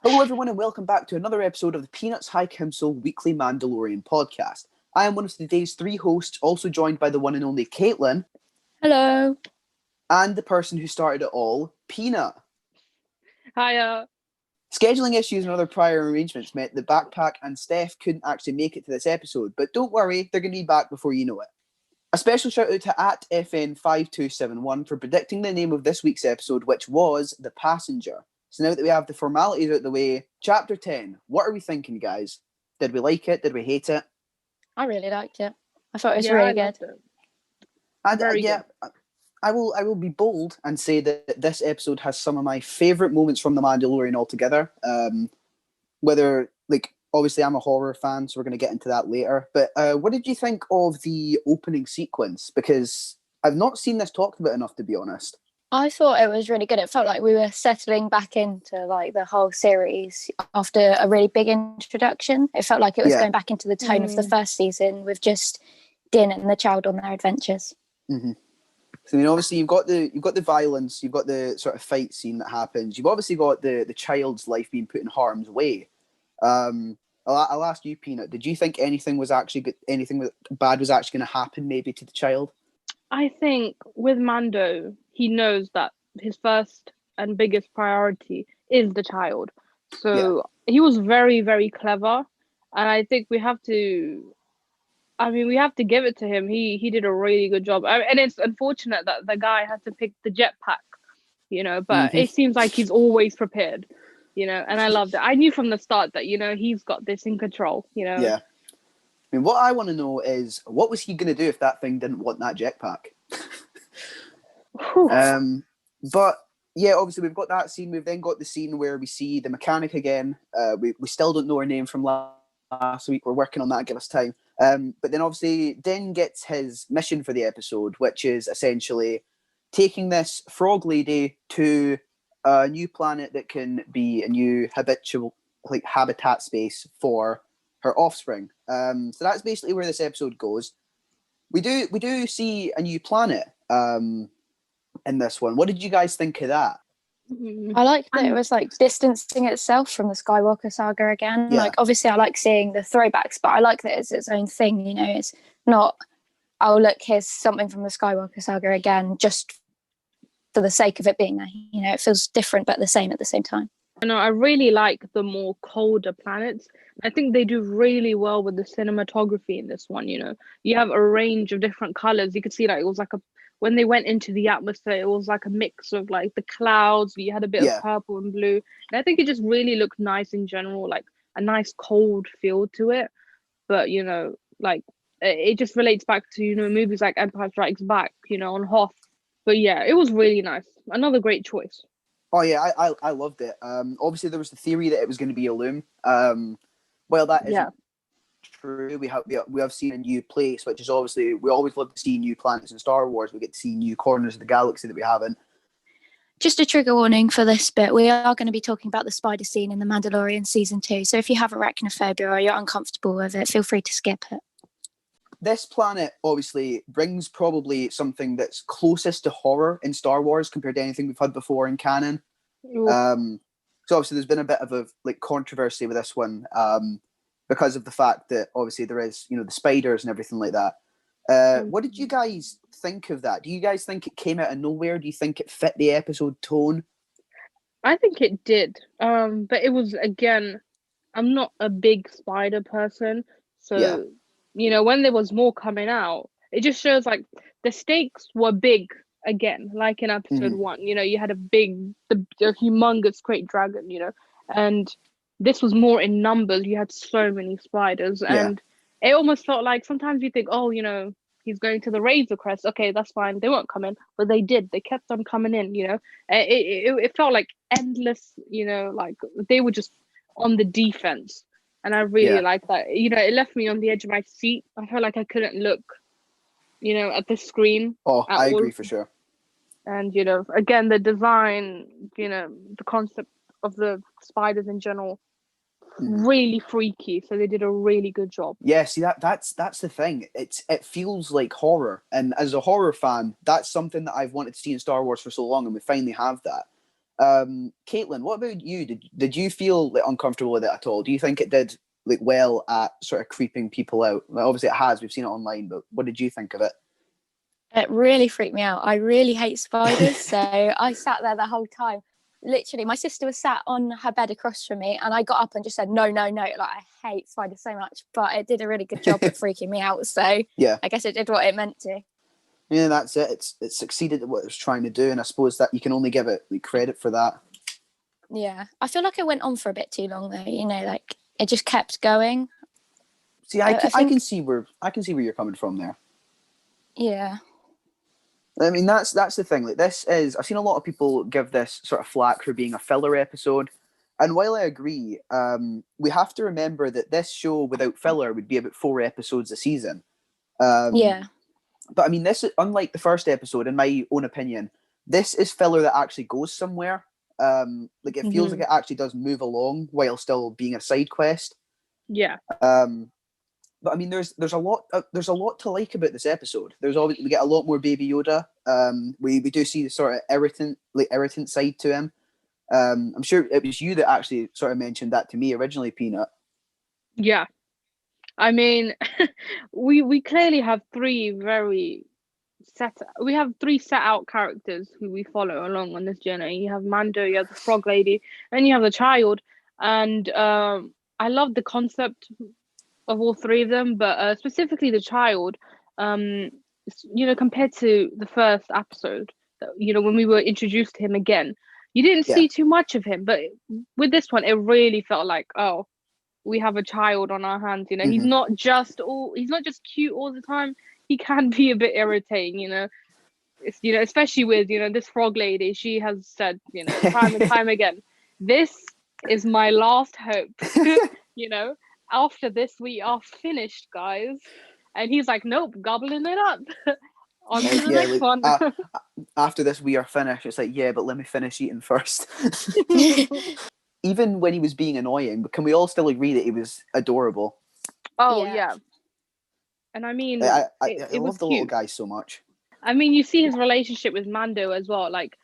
Hello, everyone, and welcome back to another episode of the Peanuts High Council Weekly Mandalorian podcast. I am one of today's three hosts, also joined by the one and only Caitlin. Hello. And the person who started it all, Peanut. Hiya. Scheduling issues and other prior arrangements meant that Backpack and Steph couldn't actually make it to this episode, but don't worry, they're going to be back before you know it. A special shout out to @FN5271 for predicting the name of this week's episode, which was The Passenger. So now that we have the formalities out of the way, Chapter 10, what are we thinking, guys? Did we like it? Did we hate it? I really liked it. I thought it was really good. Very good. I will be bold and say that this episode has some of my favourite moments from The Mandalorian altogether. Obviously I'm a horror fan, so we're going to get into that later. But what did you think of the opening sequence? Because I've not seen this talked about enough, to be honest. I thought it was really good. It felt like we were settling back into like the whole series after a really big introduction. It felt like it was going back into the tone of the first season with just Din and the child on their adventures. Mm-hmm. So obviously you've got the violence, you've got the sort of fight scene that happens. You've obviously got the child's life being put in harm's way. I'll ask you, Peanut. Did you think anything bad was actually going to happen, maybe to the child? I think with Mando, he knows that his first and biggest priority is the child. So he was very, very clever. And I think we have to give it to him. He did a really good job. And it's unfortunate that the guy had to pick the jetpack, but it seems like he's always prepared, and I loved it. I knew from the start that, he's got this in control, Yeah. I mean, what I want to know is, what was he going to do if that thing didn't want that jetpack? But yeah, obviously we've got that scene. We've then got the scene where we see the mechanic again. We still don't know her name from last week. We're working on that. Give us time. But then obviously Din gets his mission for the episode, which is essentially taking this frog lady to a new planet that can be a new habitual habitat space for her offspring. So that's basically where this episode goes. We do see a new planet in this one. What did you guys think of that? I liked that it was like distancing itself from the Skywalker saga again. Yeah. Like obviously I like seeing the throwbacks, but I like that it's its own thing, it's not, oh look, here's something from the Skywalker saga again, just for the sake of it being there. It feels different but the same at the same time. I really like the more colder planets. I think they do really well with the cinematography in this one. You have a range of different colors. You could see it was like when they went into the atmosphere, it was like a mix of like the clouds. You had a bit of purple and blue. And I think it just really looked nice in general, like a nice cold feel to it. But, it just relates back to, movies like Empire Strikes Back, on Hoth. But yeah, it was really nice. Another great choice. Oh yeah, I loved it. Obviously there was the theory that it was going to be a loom. Well, that isn't true. We have seen a new place, which is obviously, we always love to see new planets in Star Wars. We get to see new corners of the galaxy that we haven't. Just a trigger warning for this bit. We are going to be talking about the spider scene in The Mandalorian season 2. So if you have arachnophobia or you're uncomfortable with it, feel free to skip it. This planet obviously brings probably something that's closest to horror in Star Wars compared to anything we've had before in canon. So obviously there's been a bit of a controversy with this one because of the fact that obviously there is, the spiders and everything like that. What did you guys think of that? Do you guys think it came out of nowhere? Do you think it fit the episode tone? I think it did. But it was, again, I'm not a big spider person. So, when there was more coming out, it just shows like the stakes were big again, like in episode 1. You had a humongous great dragon, and this was more in numbers. You had so many spiders, and it almost felt like sometimes you think, oh, he's going to the Razor Crest. Okay, that's fine. They won't come in, but they did. They kept on coming in. It felt like endless. Like they were just on the defense, and I really liked that. It left me on the edge of my seat. I felt like I couldn't look, at the screen. Oh, I agree for sure. And again, the design, the concept of the spiders in general, really freaky. So they did a really good job. Yeah, see that's the thing. It feels like horror, and as a horror fan, that's something that I've wanted to see in Star Wars for so long, and we finally have that. Caitlin, what about you? Did you feel like uncomfortable with it at all? Do you think it did like well at sort of creeping people out? Like, obviously it has, we've seen it online, but what did you think of it? It really freaked me out. I really hate spiders, so I sat there the whole time. Literally, my sister was sat on her bed across from me, and I got up and just said, no. Like, I hate spiders so much, but it did a really good job at freaking me out. So Yeah, I guess it did what it meant to. yeah, that's it. It succeeded at what it was trying to do, and I suppose that you can only give it like credit for that. Yeah, I feel like it went on for a bit too long, though. You know, like it just kept going. See, I can see where you're coming from there. Yeah. I mean, that's the thing. Like, this is, I've seen a lot of people give this sort of flack for being a filler episode, and while I agree, we have to remember that this show without filler would be about 4 episodes a season. Yeah. But I mean, this is unlike the first episode, in my own opinion. This is filler that actually goes somewhere. Like it feels like it actually does move along while still being a side quest. Yeah. But I mean, there's a lot to like about this episode. We get a lot more Baby Yoda. We do see the sort of irritant side to him. I'm sure it was you that actually sort of mentioned that to me originally, Peanut. Yeah. I mean, we clearly have three set out characters who we follow along on this journey. You have Mando, you have the frog lady, and you have the child. And I love the concept of all three of them, but specifically the child. Compared to the first episode, when we were introduced to him again, you didn't see too much of him. But with this one, it really felt like, oh, we have a child on our hands. He's not just cute all the time. He can be a bit irritating. It's, especially with this frog lady. She has said time and time again, this is my last hope. After this we are finished, guys. And he's like, nope, gobbling it up. On to the next one. After this we are finished. It's like, yeah, but let me finish eating first. Even when he was being annoying, but can we all still agree that he was adorable? Oh yeah. And I mean, I it was love the cute. little guy so much. I mean, you see his relationship with Mando as well, like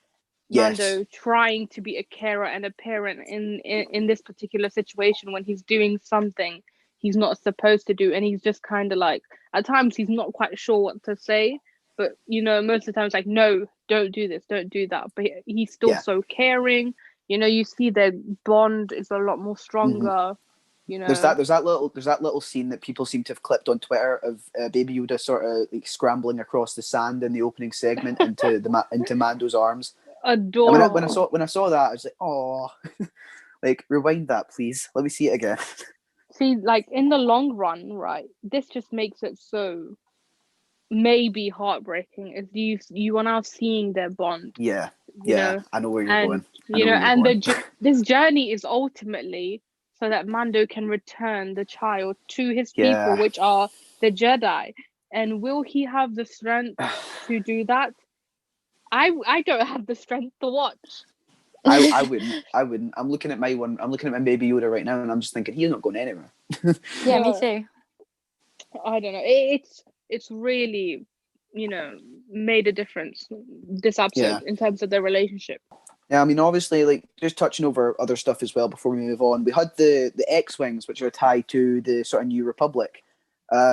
Mando trying to be a carer and a parent in this particular situation when he's doing something he's not supposed to do, and he's just kind of like, at times he's not quite sure what to say, but most of the time it's like, no, don't do this, don't do that, but he's still so caring. You see their bond is a lot more stronger. There's that little scene that people seem to have clipped on Twitter of Baby Yoda sort of like scrambling across the sand in the opening segment into Mando's arms. Adorable. When I saw that, I was like, oh, like rewind that, please. Let me see it again. See, like in the long run, right? This just makes it so maybe heartbreaking. Is you are now seeing their bond. Yeah, I know where you're going. This journey is ultimately so that Mando can return the child to his people, which are the Jedi. And will he have the strength to do that? I don't have the strength to watch. I wouldn't. I'm looking at my Baby Yoda right now, and I'm just thinking he's not going anywhere. Yeah, me too. I don't know. It's really, made a difference this episode in terms of their relationship. Yeah, I mean, obviously, like just touching over other stuff as well before we move on. We had the X-wings, which are tied to the sort of New Republic,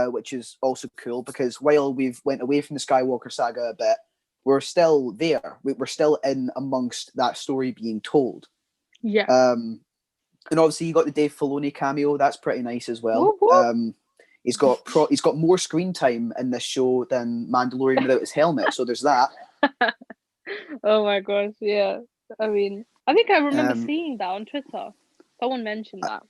which is also cool because while we've went away from the Skywalker saga a bit, we're still there. We're still in amongst that story being told. Yeah. And obviously, you got the Dave Filoni cameo. That's pretty nice as well. Woo-hoo. He's got more screen time in this show than Mandalorian without his helmet. So there's that. Oh my gosh! Yeah. I mean, I think I remember seeing that on Twitter. Someone mentioned that.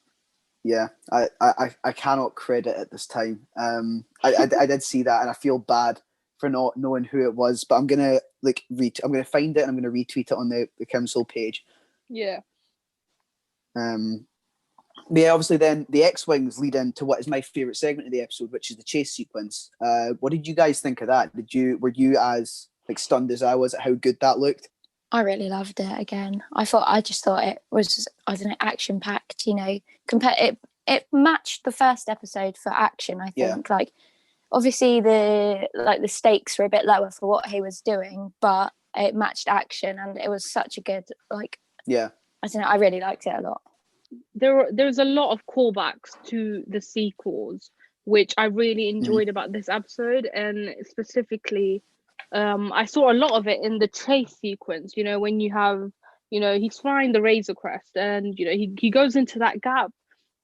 Yeah, I cannot credit at this time. I did see that, and I feel bad for not knowing who it was. But I'm gonna I'm gonna find it and I'm gonna retweet it on the council page. Yeah. But yeah, obviously, then the X-wings lead into what is my favorite segment of the episode, which is the chase sequence. What did you guys think of that? Were you as stunned as I was at how good that looked? I really loved it again. I just thought it was, I don't know, action packed, it matched the first episode for action, I think. Yeah. Like obviously the stakes were a bit lower for what he was doing, but it matched action and it was such a good Yeah. I don't know, I really liked it a lot. There's a lot of callbacks to the sequels, which I really enjoyed about this episode, and specifically, I saw a lot of it in the chase sequence. You know, when you have, you know, he's flying the Razor Crest, and you know he goes into that gap,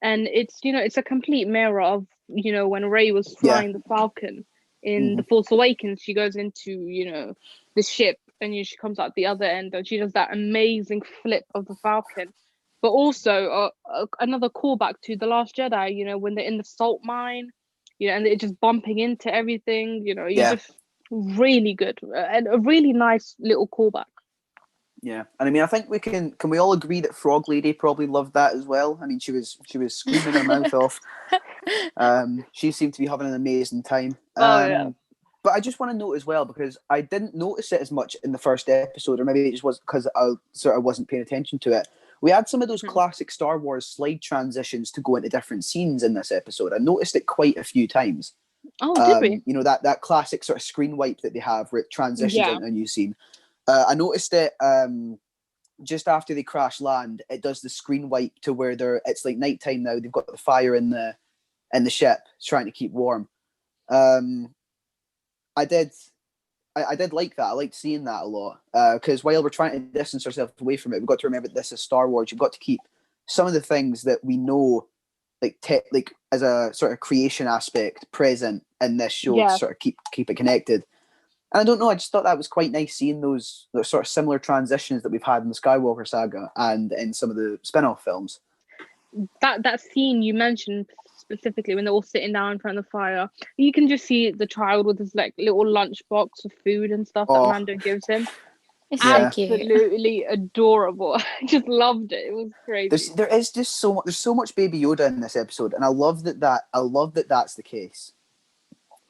and it's, you know, it's a complete mirror of, you know, when Rey was flying the Falcon in The Force Awakens. She goes into, you know, the ship, and she comes out the other end, and she does that amazing flip of the Falcon. But also another callback to The Last Jedi, you know, when they're in the salt mine, you know, and they're just bumping into everything, you know, you just really good, and a really nice little callback. Yeah, and I mean, I think can we all agree that Frog Lady probably loved that as well? I mean, she was screaming her mouth off. She seemed to be having an amazing time. But I just want to note as well, because I didn't notice it as much in the first episode, or maybe it just was because I sort of wasn't paying attention to it. We had some of those classic Star Wars slide transitions to go into different scenes in this episode. I noticed it quite a few times. Oh, did we? You know, that classic sort of screen wipe that they have where it transitions into a new scene. I noticed it just after they crash land. It does the screen wipe to where it's like nighttime now. They've got the fire in the ship, trying to keep warm. I did like that. I liked seeing that a lot, because while we're trying to distance ourselves away from it, we've got to remember that this is Star Wars. You've got to keep some of the things that we know, like as a sort of creation aspect, present in this show to sort of keep it connected. And I don't know, I just thought that was quite nice seeing those sort of similar transitions that we've had in the Skywalker saga and in some of the spin-off films. That scene you mentioned specifically, when they're all sitting down in front of the fire, you can just see the child with his like little lunchbox of food and stuff that Mando gives him. It's so cute. Absolutely adorable. I just loved it. It was crazy. There's so much Baby Yoda in this episode, and I love that that's the case.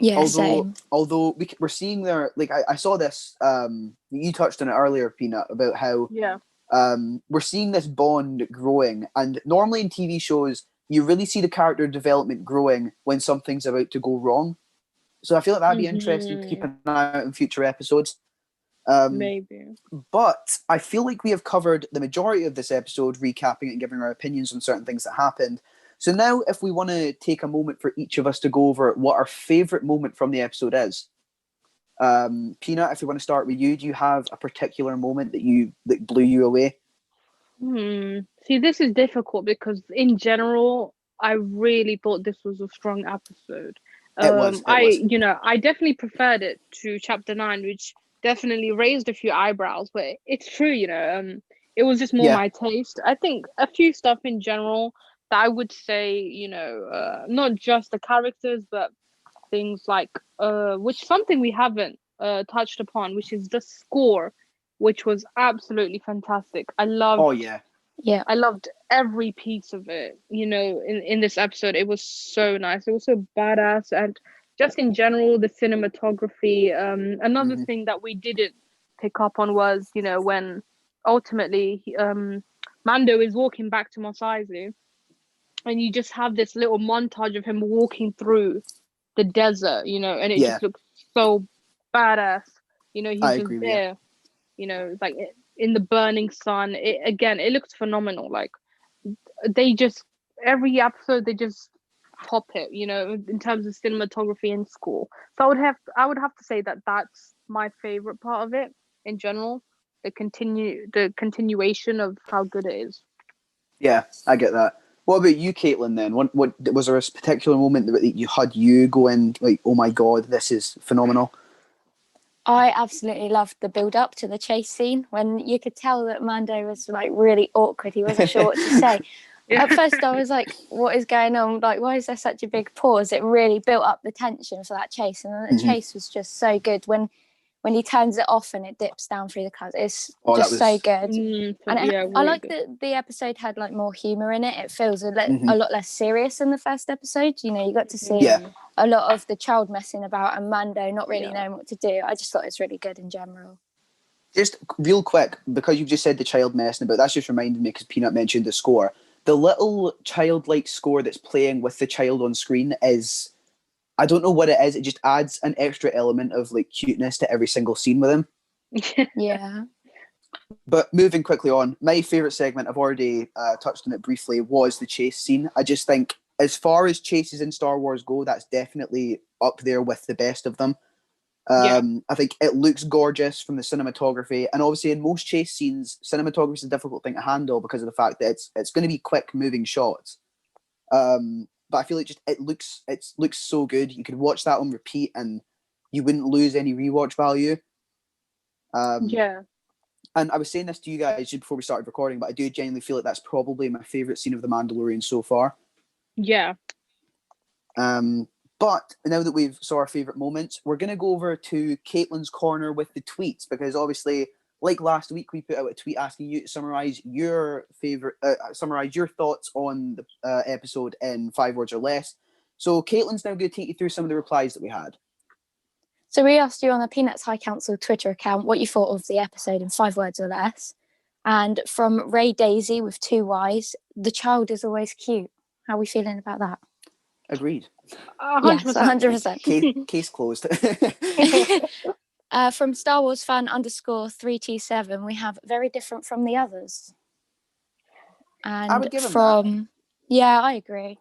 Yeah, same. Although we're seeing there, like I saw this. You touched on it earlier, Peanut, about how we're seeing this bond growing, and normally in TV shows you really see the character development growing when something's about to go wrong. So I feel like that'd be interesting to keep an eye out in future episodes. Maybe. But I feel like we have covered the majority of this episode, recapping it and giving our opinions on certain things that happened. So now, if we want to take a moment for each of us to go over what our favourite moment from the episode is. Peanut, if we want to start with you, do you have a particular moment that blew you away? See, this is difficult because in general, I really thought this was a strong episode. It was. I definitely preferred it to Chapter 9, which definitely raised a few eyebrows. But it's true, it was just more my taste. I think a few stuff in general that I would say, not just the characters, but things like, which something we haven't touched upon, which is the score, which was absolutely fantastic. I loved. Oh yeah. Yeah, I loved every piece of it. In this episode, it was so nice. It was so badass, and just in general, the cinematography. Another thing that we didn't pick up on was, when ultimately Mando is walking back to Mos Eisley, and you just have this little montage of him walking through the desert, and it just looks so badass. He's just there, like in the burning sun. It looks phenomenal. Like every episode they just top it, in terms of cinematography and score. So I would have to say that that's my favorite part of it in general. The continuation of how good it is. Yeah, I get that. What about you, Caitlin, then? What was there a particular moment that you had going like, oh my god, this is phenomenal? I absolutely loved the build up to the chase scene when you could tell that Mando was like really awkward. He wasn't sure what to say. At first I was like, what is going on? Like, why is there such a big pause? It really built up the tension for that chase. And then the chase was just so good when he turns it off and it dips down through the clouds. It's so good. I like that the episode had like more humor in it. It feels a lot less serious than the first episode. You got to see a lot of the child messing about and Mando not really knowing what to do. I just thought it was really good in general. Just real quick, because you've just said the child messing about, that's just reminded me, because Peanut mentioned the score. The little childlike score that's playing with the child on screen is, I don't know what it is. It just adds an extra element of like cuteness to every single scene with him. Yeah. But moving quickly on, my favourite segment, I've already touched on it briefly, was the chase scene. I just think, as far as chases in Star Wars go, that's definitely up there with the best of them. I think it looks gorgeous from the cinematography, and obviously in most chase scenes, cinematography is a difficult thing to handle because of the fact that it's going to be quick moving shots. But I feel like it looks so good. You could watch that on repeat and you wouldn't lose any rewatch value. And I was saying this to you guys just before we started recording, but I do genuinely feel like that's probably my favourite scene of The Mandalorian so far. Yeah. But now that we've saw our favourite moments, we're going to go over to Caitlin's corner with the tweets, because obviously, like last week, we put out a tweet asking you to summarise your thoughts on the episode in 5 words or less. So Caitlin's now going to take you through some of the replies that we had. So we asked you on the Peanuts High Council Twitter account what you thought of the episode in 5 words or less. And from Ray Daisy with 2 Ys, the child is always cute. How are we feeling about that? Agreed. 100%. Yes, 100%. Case closed. From Star Wars fan _3T7, we have very different from the others. And I would give him that. Yeah, I agree.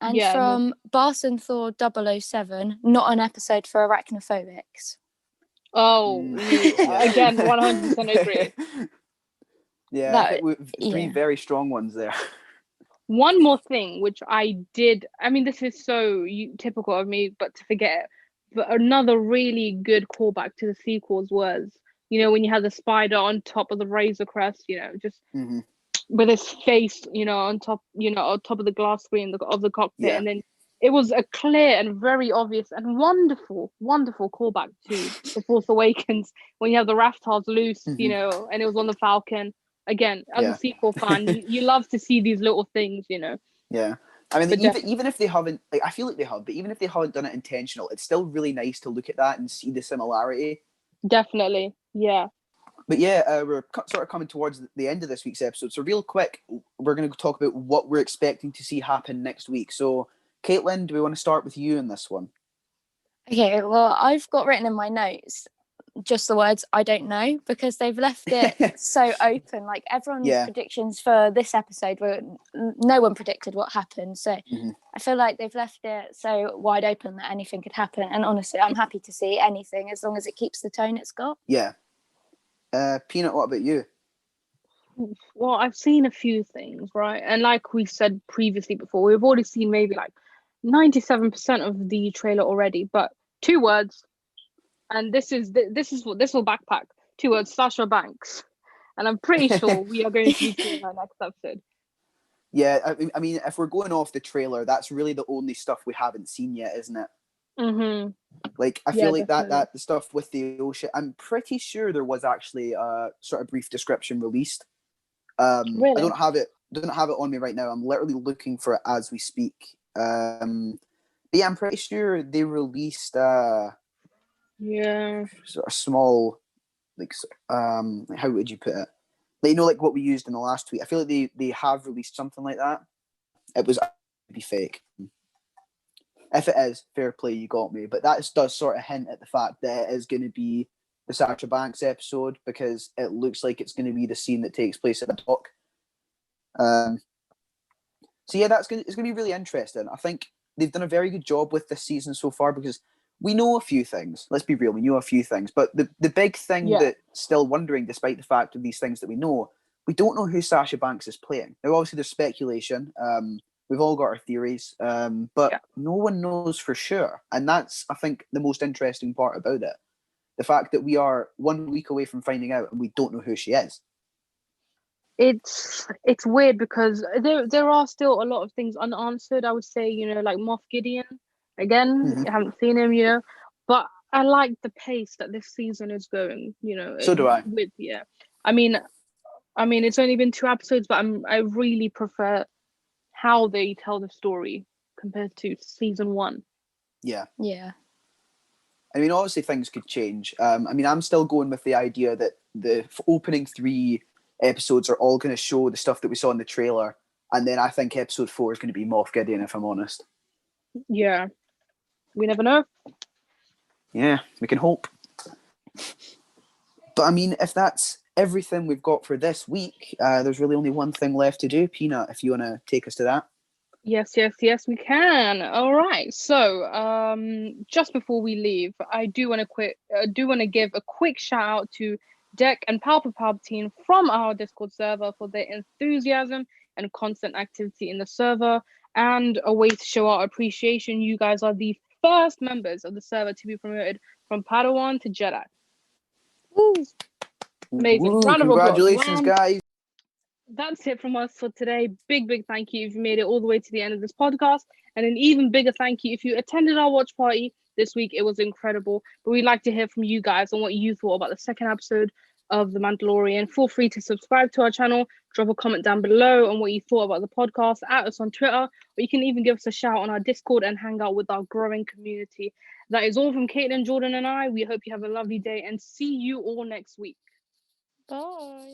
And Yeah, from Barson Thor 007, not an episode for arachnophobics. Oh, again, 100% agree. Yeah, I think three very strong ones there. One more thing, which I did, I mean, this is so typical of me, but to forget it. But another really good callback to the sequels was, when you had the spider on top of the Razor Crest, just with his face, on top of the glass screen of the cockpit. And then it was a clear and very obvious and wonderful, wonderful callback to The Force Awakens when you have the Raftars loose, and it was on the Falcon. Again, as a sequel fan, you love to see these little things, Yeah. I mean, even if they haven't, I feel like they have, but even if they haven't done it intentional, it's still really nice to look at that and see the similarity. Definitely, yeah. But yeah, we're sort of coming towards the end of this week's episode. So real quick, we're going to talk about what we're expecting to see happen next week. So, Caitlin, do we want to start with you in this one? Okay, well, I've got written in my notes just the words "I don't know" because they've left it so open. Like everyone's predictions for this episode were no one predicted what happened, so I feel like they've left it so wide open that anything could happen. And honestly, I'm happy to see anything as long as it keeps the tone it's got. Yeah. Peanut, what about you? Well, I've seen a few things, right? And like we said previously before, we've already seen maybe like 97% of the trailer already, but 2 words. And this will backpack 2 words, Sasha Banks, and I'm pretty sure we are going to be seeing her next episode. Yeah, I mean, if we're going off the trailer, that's really the only stuff we haven't seen yet, isn't it? Like, I feel like that the stuff with the ocean, I'm pretty sure there was actually a sort of brief description released. Really? I don't have it on me right now. I'm literally looking for it as we speak. But yeah, I'm pretty sure they released sort of small, like how would you put it? Like, like what we used in the last tweet. I feel like they have released something like that. It was be fake. If it is, fair play, you got me. But that does sort of hint at the fact that it is going to be the Sasha Banks episode, because it looks like it's going to be the scene that takes place at the dock. So yeah, it's going to be really interesting. I think they've done a very good job with this season so far, because we know a few things. Let's be real, we know a few things. But the big thing that's still wondering, despite the fact of these things that we don't know who Sasha Banks is playing. Now, obviously, there's speculation. We've all got our theories, but no one knows for sure. And that's, I think, the most interesting part about it. The fact that we are 1 week away from finding out and we don't know who she is. It's weird because there are still a lot of things unanswered. I would say, like Moff Gideon. Again, I haven't seen him, but I like the pace that this season is going. So do I. I mean, it's only been 2 episodes, but I really prefer how they tell the story compared to season 1. Yeah. I mean, obviously things could change. I'm still going with the idea that the opening 3 episodes are all going to show the stuff that we saw in the trailer, and then I think episode 4 is going to be Moff Gideon, if I'm honest. Yeah, we never know. Yeah, we can hope. But I mean, if that's everything we've got for this week. There's really only one thing left to do. Peanut, if you want to take us to that. Yes, we can. All right. So, just before we leave, I do want to give a quick shout out to Deck and Palpatine from our Discord server for their enthusiasm and constant activity in the server, and a way to show our appreciation. You guys are the first members of the server to be promoted from Padawan to Jedi. Woo! Amazing. Woo, Round of applause. congratulations, guys. That's it from us for today. Big thank you if you made it all the way to the end of this podcast, and an even bigger thank you if you attended our watch party this week. It was incredible. But we'd like to hear from you guys on what you thought about the second episode of The Mandalorian. Feel free to subscribe to our channel, drop a comment down below on what you thought about the podcast, at us on Twitter, or you can even give us a shout on our Discord and hang out with our growing community. That is all from Caitlin, Jordan, and I. We hope you have a lovely day and see you all next week. Bye.